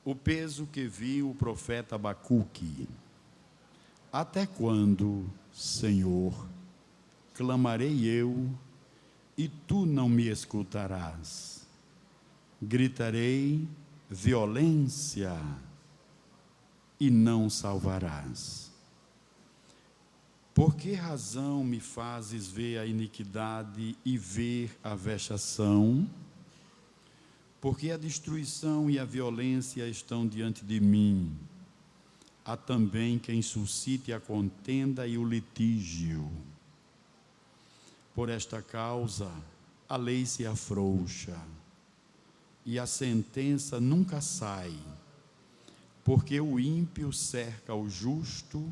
O peso que viu o profeta Abacuque. Até quando, Senhor, clamarei eu, e tu não me escutarás? Gritarei violência, e não salvarás. Por que razão me fazes ver a iniquidade e ver a vexação? Porque a destruição e a violência estão diante de mim. Há também quem suscite a contenda e o litígio. Por esta causa, a lei se afrouxa, e a sentença nunca sai, porque o ímpio cerca o justo,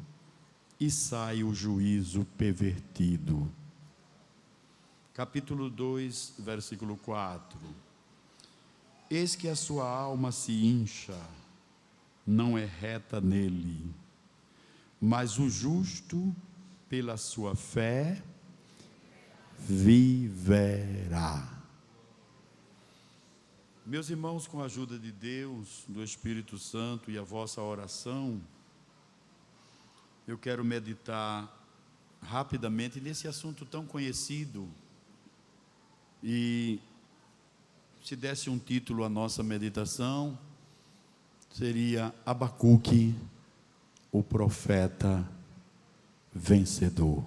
e sai o juízo pervertido. Capítulo 2, versículo 4. Eis que a sua alma se incha, não é reta nele, mas o justo, pela sua fé, viverá. Meus irmãos, com a ajuda de Deus, do Espírito Santo e a vossa oração, eu quero meditar rapidamente nesse assunto tão conhecido. E se desse um título à nossa meditação, seria Abacuque, o profeta vencedor.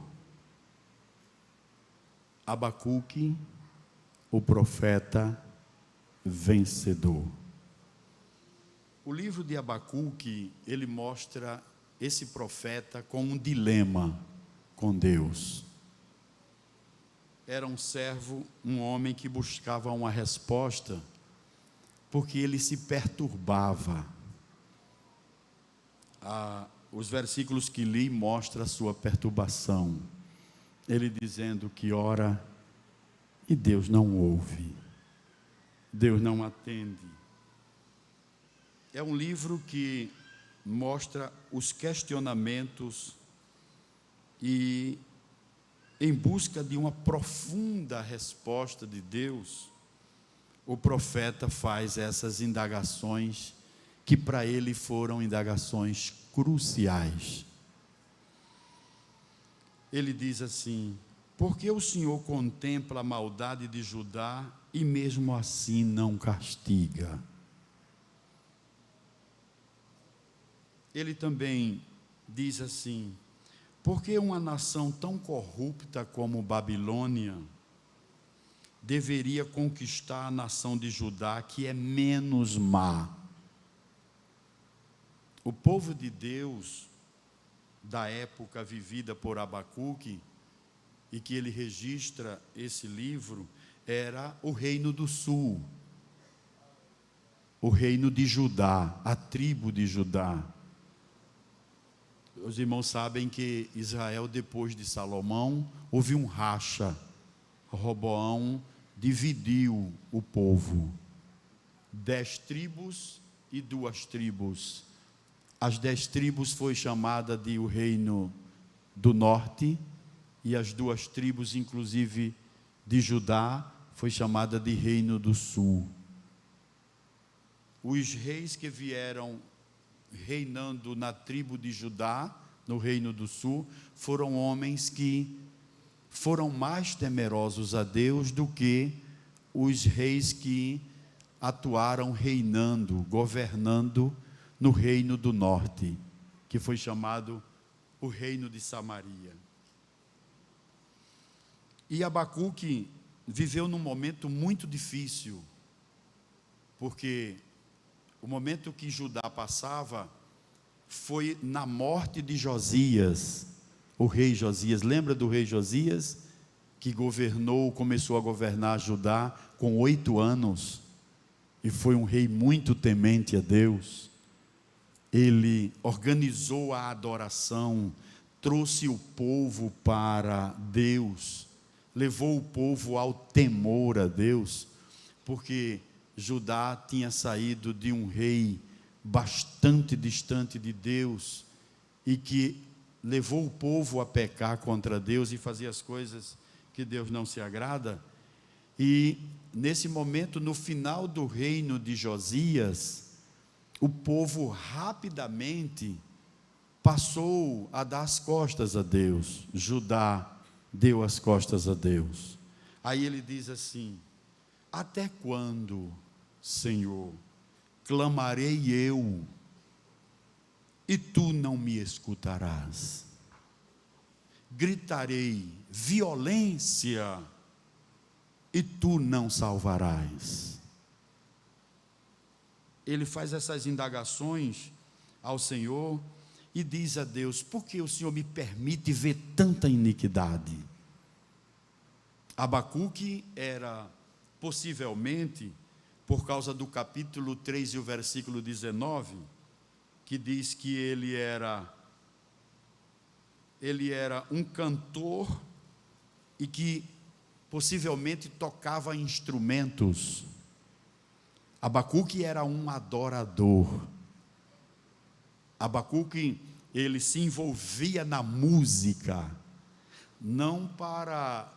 Abacuque, o profeta vencedor. O livro de Abacuque, ele mostra esse profeta com um dilema com Deus. Era um servo, um homem que buscava uma resposta, porque ele se perturbava. Os versículos que li mostram a sua perturbação. Ele dizendo que ora e Deus não ouve, Deus não atende. É um livro que mostra os questionamentos e, em busca de uma profunda resposta de Deus, o profeta faz essas indagações que para ele foram indagações cruciais. Ele diz assim: por que o Senhor contempla a maldade de Judá e mesmo assim não castiga? Ele também diz assim: por que uma nação tão corrupta como Babilônia deveria conquistar a nação de Judá, que é menos má? O povo de Deus da época vivida por Abacuque, e que ele registra esse livro, era o reino do sul, o reino de Judá, a tribo de Judá. Os irmãos sabem que Israel, depois de Salomão, houve um racha. Roboão dividiu o povo, 10 tribos e 2 tribos. As 10 tribos foi chamada de o reino do norte, e as 2 tribos, inclusive de Judá, foi chamada de reino do sul. Os reis que vieram reinando na tribo de Judá, no reino do sul, foram homens que foram mais temerosos a Deus do que os reis que atuaram reinando, governando no reino do norte, que foi chamado o reino de Samaria. E Abacuque viveu num momento muito difícil, porque o momento que Judá passava foi na morte de Josias, o rei Josias. Lembra do rei Josias, que começou a governar Judá com 8 anos, e foi um rei muito temente a Deus. Ele organizou a adoração, trouxe o povo para Deus, levou o povo ao temor a Deus, porque Judá tinha saído de um rei bastante distante de Deus, e que levou o povo a pecar contra Deus e fazer as coisas que Deus não se agrada. E nesse momento, no final do reino de Josias, o povo rapidamente passou a dar as costas a Deus. Judá deu as costas a Deus. Aí ele diz assim: até quando, Senhor, clamarei eu, e tu não me escutarás? Gritarei violência, e tu não salvarás. Ele faz essas indagações ao Senhor e diz a Deus: por que o Senhor me permite ver tanta iniquidade? Abacuque era, possivelmente, por causa do capítulo 3 e o versículo 19, que diz que ele era um cantor e que possivelmente tocava instrumentos. Abacuque era um adorador. Abacuque, ele se envolvia na música, não para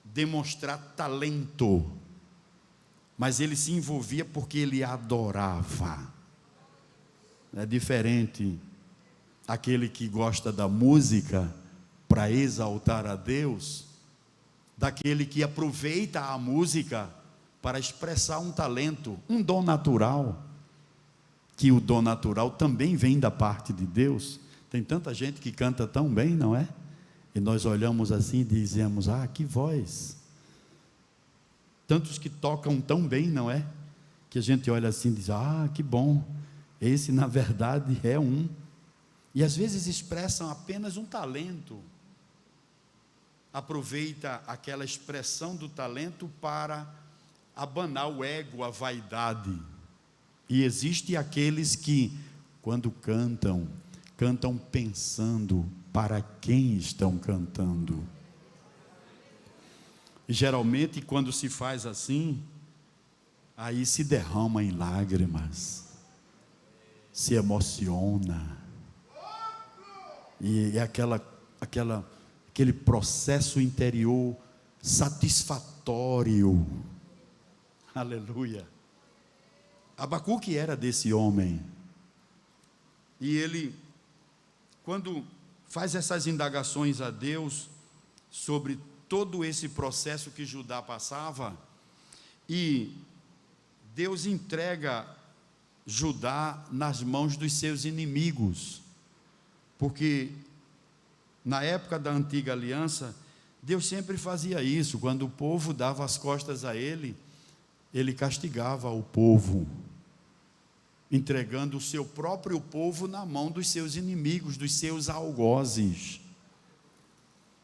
demonstrar talento, mas ele se envolvia porque ele adorava. É diferente aquele que gosta da música para exaltar a Deus, daquele que aproveita a música para expressar um talento, um dom natural, que o dom natural também vem da parte de Deus. Tem tanta gente que canta tão bem, não é? E nós olhamos assim e dizemos: ah, que voz! Tantos que tocam tão bem, não é? Que a gente olha assim e diz: ah, que bom! Esse na verdade é um. E às vezes expressam apenas um talento. Aproveita aquela expressão do talento para abanar o ego, a vaidade. E existe aqueles que, quando cantam, cantam pensando para quem estão cantando. E geralmente, quando se faz assim, aí se derrama em lágrimas, se emociona, e é aquele processo interior satisfatório. Aleluia. Abacuque era desse homem, e ele, quando faz essas indagações a Deus sobre todo esse processo que Judá passava, e Deus entrega Judá nas mãos dos seus inimigos, porque na época da antiga aliança, Deus sempre fazia isso. Quando o povo dava as costas a ele, ele castigava o povo, entregando o seu próprio povo na mão dos seus inimigos, dos seus algozes.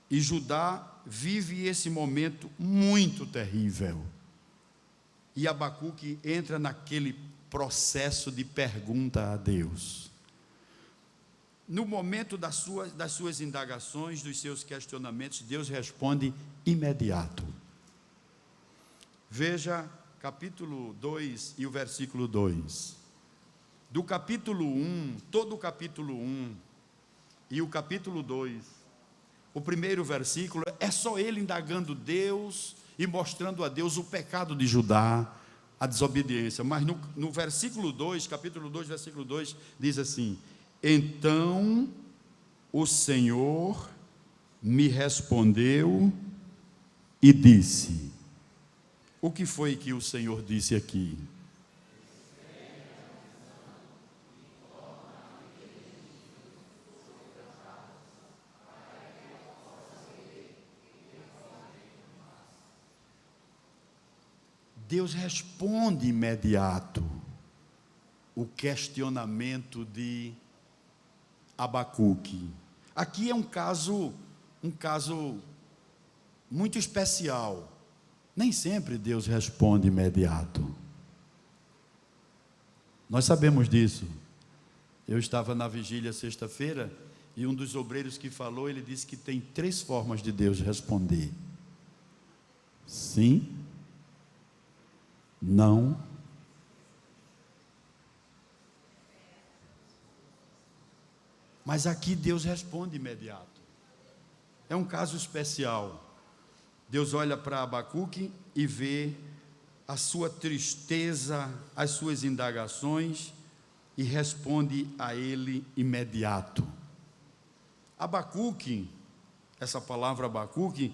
E Judá vive esse momento muito terrível. E Abacuque entra naquele processo de pergunta a Deus. No momento das suas indagações, dos seus questionamentos, Deus responde imediato. Veja capítulo 2 e o versículo 2. Do capítulo 1, todo o capítulo 1 e o capítulo 2, o primeiro versículo é só ele indagando Deus e mostrando a Deus o pecado de Judá, a desobediência. Mas no versículo 2, capítulo 2, versículo 2, diz assim: então o Senhor me respondeu e disse. O que foi que o Senhor disse aqui? Deus responde imediato o questionamento de Abacuque. Aqui é um caso muito especial. Nem sempre Deus responde imediato. Nós sabemos disso. Eu estava na vigília sexta-feira e um dos obreiros que falou, ele disse que tem 3 formas de Deus responder: sim, não, mas aqui Deus responde imediato. É um caso especial. Deus olha para Abacuque e vê a sua tristeza, as suas indagações, e responde a ele imediato. Abacuque, essa palavra Abacuque,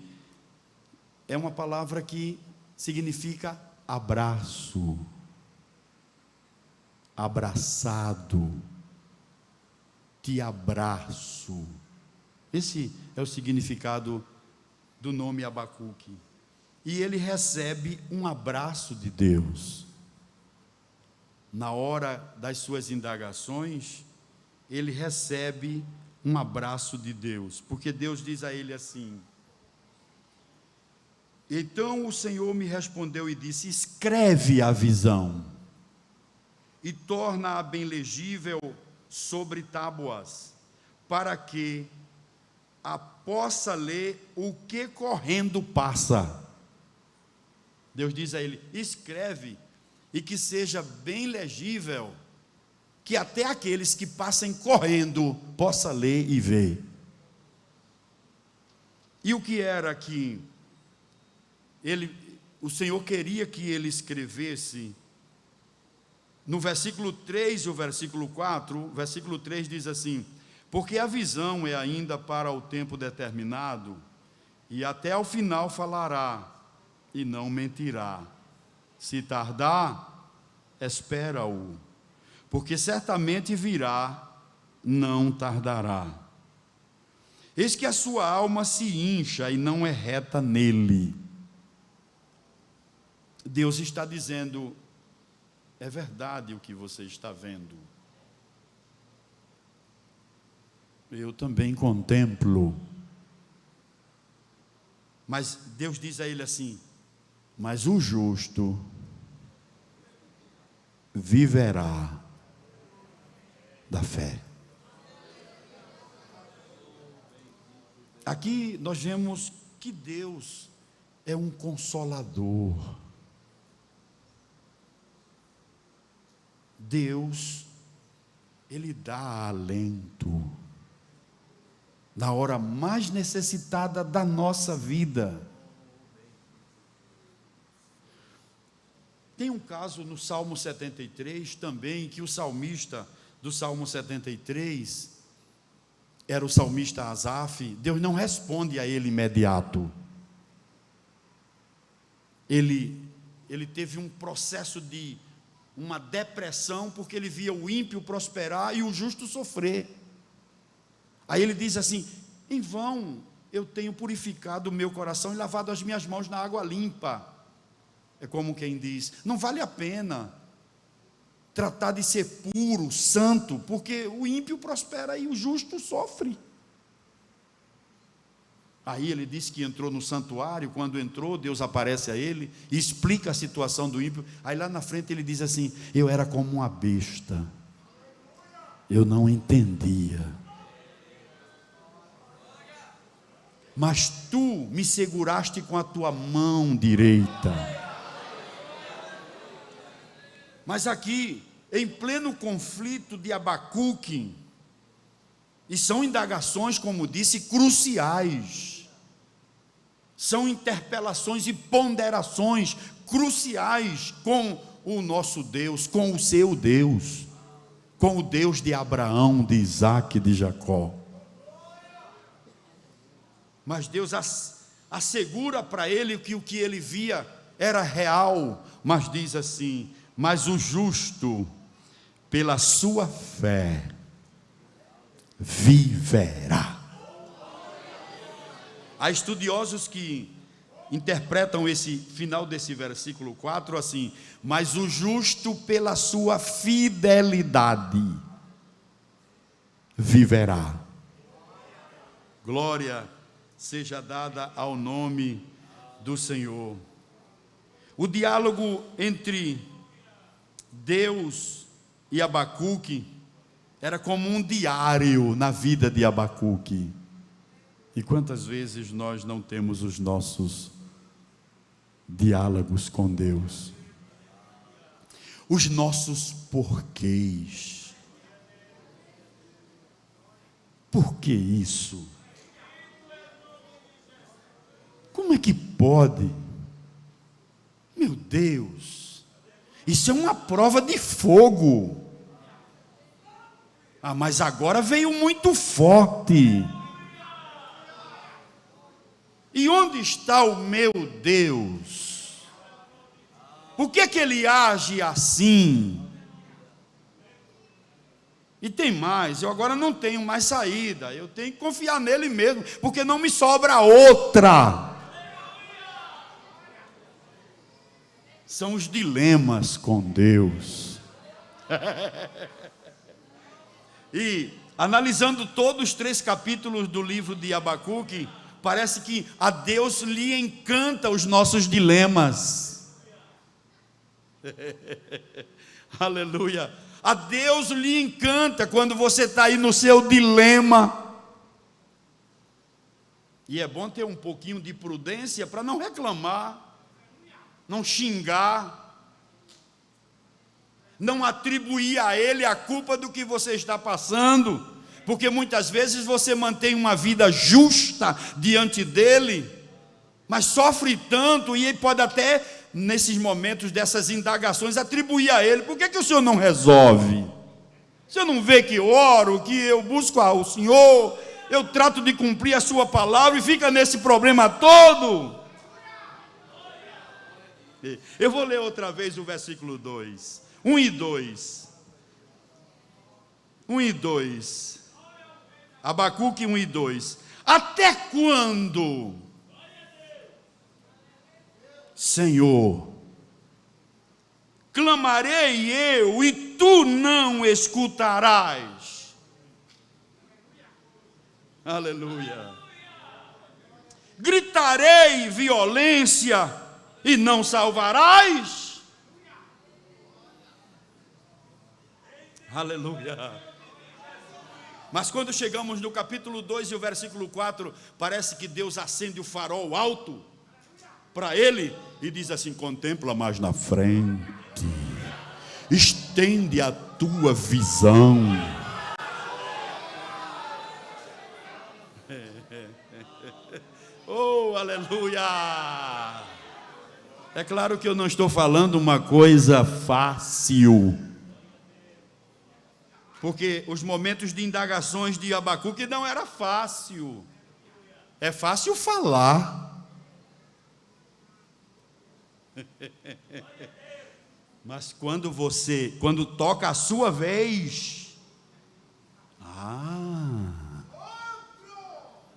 é uma palavra que significa abraço, abraçado, te abraço. Esse é o significado do nome Abacuque. E ele recebe um abraço de Deus. Na hora das suas indagações, ele recebe um abraço de Deus, porque Deus diz a ele assim: então o Senhor me respondeu e disse: escreve a visão e torna-a bem legível sobre tábuas, para que a possa ler o que correndo passa. Deus diz a ele: escreve, e que seja bem legível, que até aqueles que passem correndo possa ler e ver. E o que era que o Senhor queria que ele escrevesse? No versículo 3 e o versículo 4, o versículo 3 diz assim: porque a visão é ainda para o tempo determinado, e até ao final falará, e não mentirá. Se tardar, espera-o, porque certamente virá, não tardará. Eis que a sua alma se incha e não é reta nele. Deus está dizendo: é verdade o que você está vendo. Eu também contemplo. Mas Deus diz a ele assim: mas o justo viverá da fé. Aqui nós vemos que Deus é um consolador. Deus, Ele dá alento na hora mais necessitada da nossa vida. Tem um caso no Salmo 73 também, que o salmista do Salmo 73, era o salmista Asaf. Deus não responde a ele imediato. Ele teve um processo de uma depressão, porque ele via o ímpio prosperar e o justo sofrer. Aí ele diz assim: em vão eu tenho purificado o meu coração e lavado as minhas mãos na água limpa. É como quem diz: não vale a pena tratar de ser puro, santo, porque o ímpio prospera e o justo sofre. Aí ele disse que entrou no santuário. Quando entrou, Deus aparece a ele e explica a situação do ímpio. Aí lá na frente ele diz assim: eu era como uma besta, eu não entendia, mas tu me seguraste com a tua mão direita. Mas aqui, em pleno conflito de Abacuque, e são indagações, como disse, cruciais, são interpelações e ponderações cruciais com o nosso Deus, com o seu Deus, com o Deus de Abraão, de Isaac e de Jacó. Mas Deus assegura para ele que o que ele via era real, mas diz assim: mas o justo, pela sua fé, viverá. Há estudiosos que interpretam esse final desse versículo 4 assim: mas o justo, pela sua fidelidade, viverá. Glória seja dada ao nome do Senhor. O diálogo entre Deus e Abacuque era como um diário na vida de Abacuque. E quantas vezes nós não temos os nossos diálogos com Deus, os nossos porquês? Por que isso? Como é que pode? Meu Deus, isso é uma prova de fogo. Ah, mas agora veio muito forte. E onde está o meu Deus? Por que ele age assim? E tem mais, eu agora não tenho mais saída, eu tenho que confiar nele mesmo, porque não me sobra outra. São os dilemas com Deus. E analisando todos os 3 capítulos do livro de Abacuque, parece que a Deus lhe encanta os nossos dilemas. Aleluia. A Deus lhe encanta quando você está aí no seu dilema. E é bom ter um pouquinho de prudência para não reclamar, não xingar, não atribuir a Ele a culpa do que você está passando, porque muitas vezes você mantém uma vida justa diante dEle, mas sofre tanto, e Ele pode até, nesses momentos dessas indagações, atribuir a Ele: por que o Senhor não resolve? O Senhor não vê que eu oro, que eu busco ao Senhor, eu trato de cumprir a sua palavra e fica nesse problema todo? Eu vou ler outra vez o versículo 2, 1 e 2. 1 e 2. Abacuque 1 e 2. Até quando, Senhor, clamarei eu e tu não escutarás? Aleluia. Gritarei violência e não salvarás? Aleluia. Mas quando chegamos no capítulo 2 e o versículo 4, parece que Deus acende o farol alto para ele e diz assim: contempla mais na frente, estende a tua visão. Oh, aleluia! É claro que eu não estou falando uma coisa fácil, porque os momentos de indagações de Abacuque não era fácil. É fácil falar, mas quando toca a sua vez,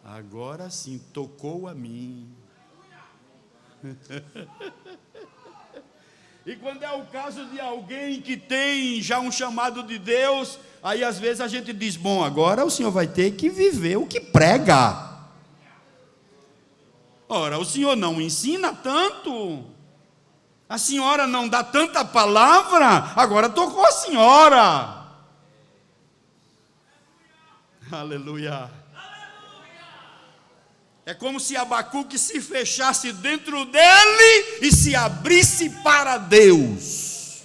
agora sim, tocou a mim. E quando é o caso de alguém que tem já um chamado de Deus, aí às vezes a gente diz: bom, agora o senhor vai ter que viver o que prega. Ora, o senhor não ensina tanto, a senhora não dá tanta palavra, agora tocou a senhora. Aleluia. É como se Abacuque se fechasse dentro dele e se abrisse para Deus.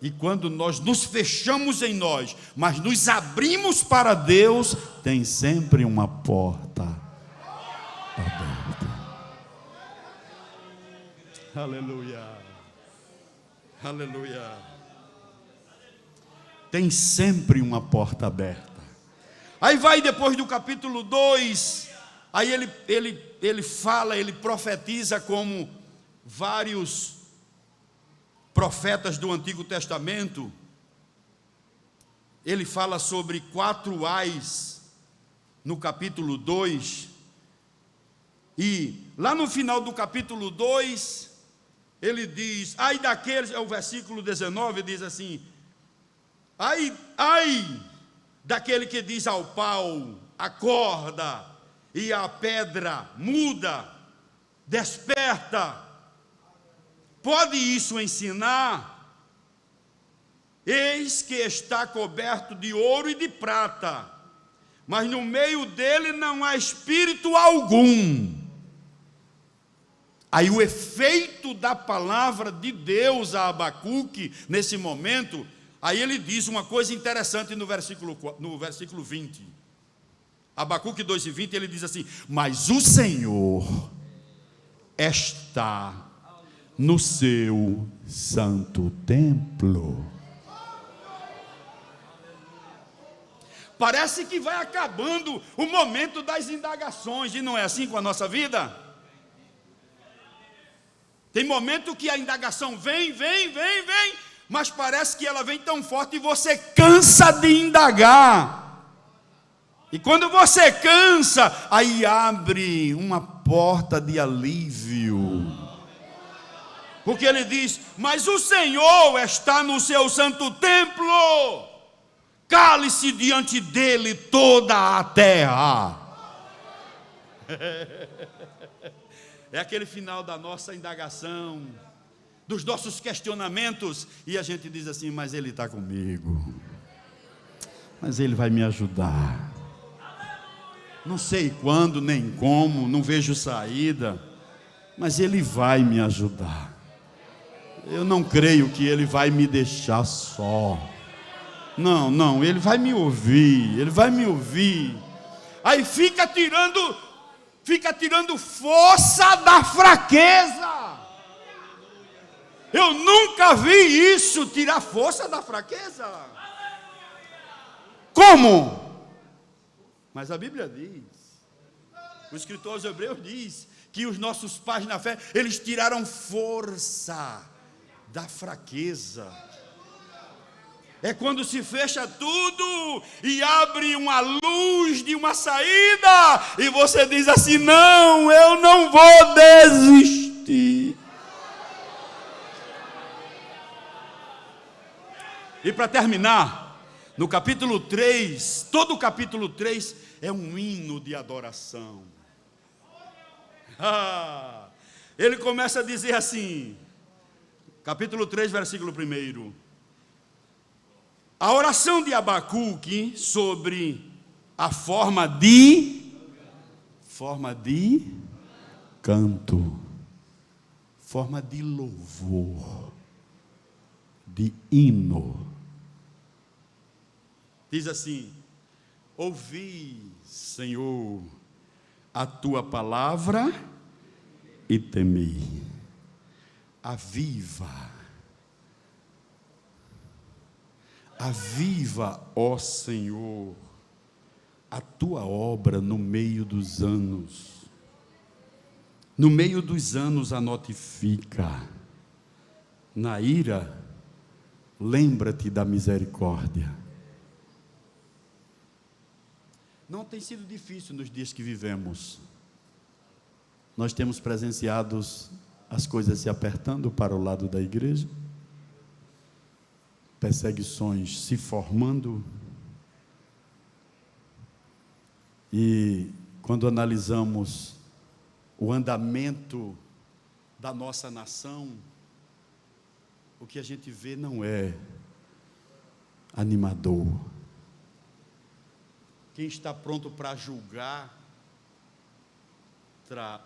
E quando nós nos fechamos em nós, mas nos abrimos para Deus, tem sempre uma porta aberta. Aleluia. Aleluia. Tem sempre uma porta aberta. Aí vai depois do capítulo 2, aí ele fala, ele profetiza como vários profetas do Antigo Testamento. Ele fala sobre 4 ais no capítulo 2, e lá no final do capítulo 2, ele diz: ai daqueles, é o versículo 19, diz assim: ai daquele que diz ao pau, acorda, e à pedra, muda, desperta. Pode isso ensinar? Eis que está coberto de ouro e de prata, mas no meio dele não há espírito algum. Aí o efeito da palavra de Deus a Abacuque, nesse momento, aí ele diz uma coisa interessante no versículo 20. Abacuque 2:20, ele diz assim: mas o Senhor está no seu santo templo. Parece que vai acabando o momento das indagações, e não é assim com a nossa vida? Tem momento que a indagação vem, mas parece que ela vem tão forte e você cansa de indagar. E quando você cansa, aí abre uma porta de alívio. Porque ele diz: mas o Senhor está no seu santo templo, cale-se diante dele toda a terra. É aquele final da nossa indagação, dos nossos questionamentos, e a gente diz assim: mas ele está comigo, mas ele vai me ajudar. Não sei quando nem como, não vejo saída, mas ele vai me ajudar. Eu não creio que ele vai me deixar só. Não, ele vai me ouvir, Aí fica tirando força da fraqueza. Eu nunca vi isso, tirar força da fraqueza. Como? Mas a Bíblia diz, o escritor aos Hebreus diz, que os nossos pais na fé, eles tiraram força da fraqueza. É quando se fecha tudo e abre uma luz de uma saída, e você diz assim: não, eu não vou desistir. E para terminar, no capítulo 3, todo o capítulo 3 é um hino de adoração. Ele começa a dizer assim, capítulo 3, versículo 1. A oração de Abacuque sobre a forma de canto, forma de louvor, de hino. Diz assim: ouvi, Senhor, a tua palavra e temi. Aviva, ó Senhor, a tua obra no meio dos anos. No meio dos anos a notifica. Na ira, lembra-te da misericórdia. Não tem sido difícil nos dias que vivemos. Nós temos presenciado as coisas se apertando para o lado da igreja, perseguições se formando, e quando analisamos o andamento da nossa nação, o que a gente vê não é animador. Quem está pronto para julgar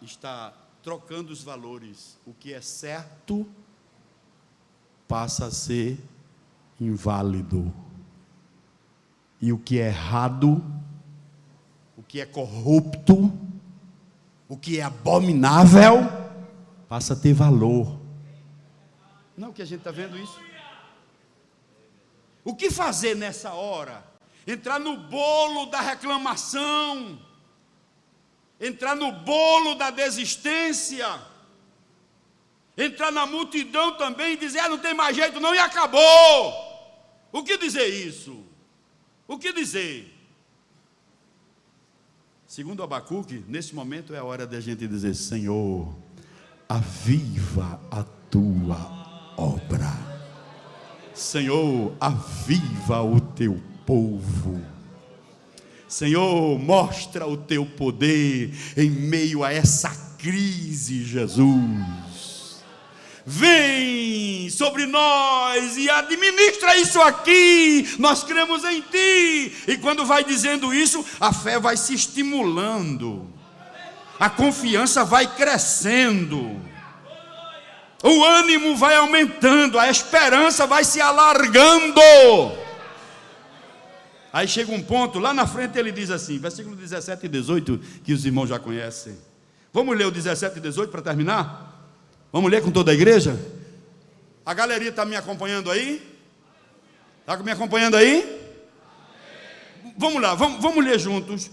está trocando os valores. O que é certo passa a ser inválido, e o que é errado, o que é corrupto, o que é abominável, passa a ter valor. Não, que a gente está vendo isso. O que fazer nessa hora? Entrar no bolo da reclamação, entrar no bolo da desistência, entrar na multidão também e dizer: não tem mais jeito não, e acabou. O que dizer isso? O que dizer? Segundo Abacuque, nesse momento é a hora de a gente dizer: Senhor, aviva a tua obra. Senhor, aviva o teu povo. Senhor, mostra o teu poder em meio a essa crise, Jesus. Vem sobre nós e administra isso aqui. Nós cremos em ti. E quando vai dizendo isso, a fé vai se estimulando, a confiança vai crescendo, o ânimo vai aumentando, a esperança vai se alargando. Aí chega um ponto, lá na frente ele diz assim, versículo 17 e 18, que os irmãos já conhecem. Vamos ler o 17 e 18 para terminar? Vamos ler com toda a igreja? A galeria está me acompanhando aí? Está me acompanhando aí? Vamos lá, vamos ler juntos.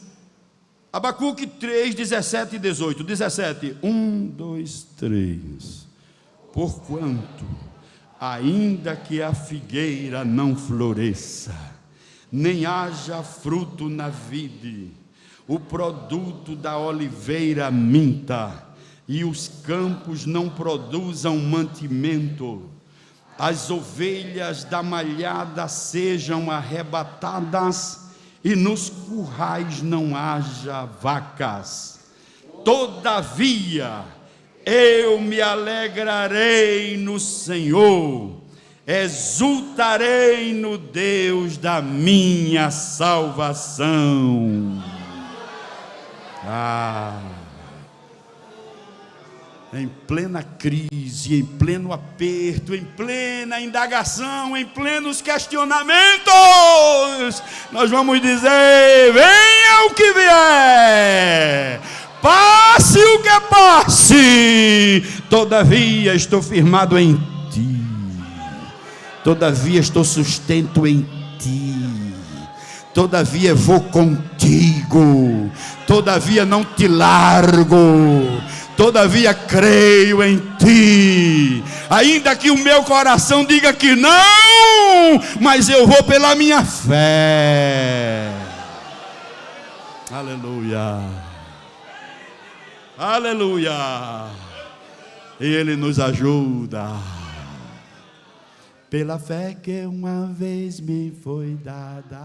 Abacuque 3, 17 e 18. 17. 1, 2, 3. Porquanto, ainda que a figueira não floresça, nem haja fruto na vide, o produto da oliveira minta, e os campos não produzam mantimento, as ovelhas da malhada sejam arrebatadas, e nos currais não haja vacas. Todavia, eu me alegrarei no Senhor, exultarei no Deus da minha salvação. Em plena crise, em pleno aperto, em plena indagação, em plenos questionamentos, nós vamos dizer: venha o que vier, passe o que passe, todavia estou firmado em ti, todavia estou sustento em ti, todavia vou contigo, todavia não te largo, todavia creio em ti, ainda que o meu coração diga que não, mas eu vou pela minha fé. Aleluia, aleluia. E Ele nos ajuda. Pela fé que uma vez me foi dada,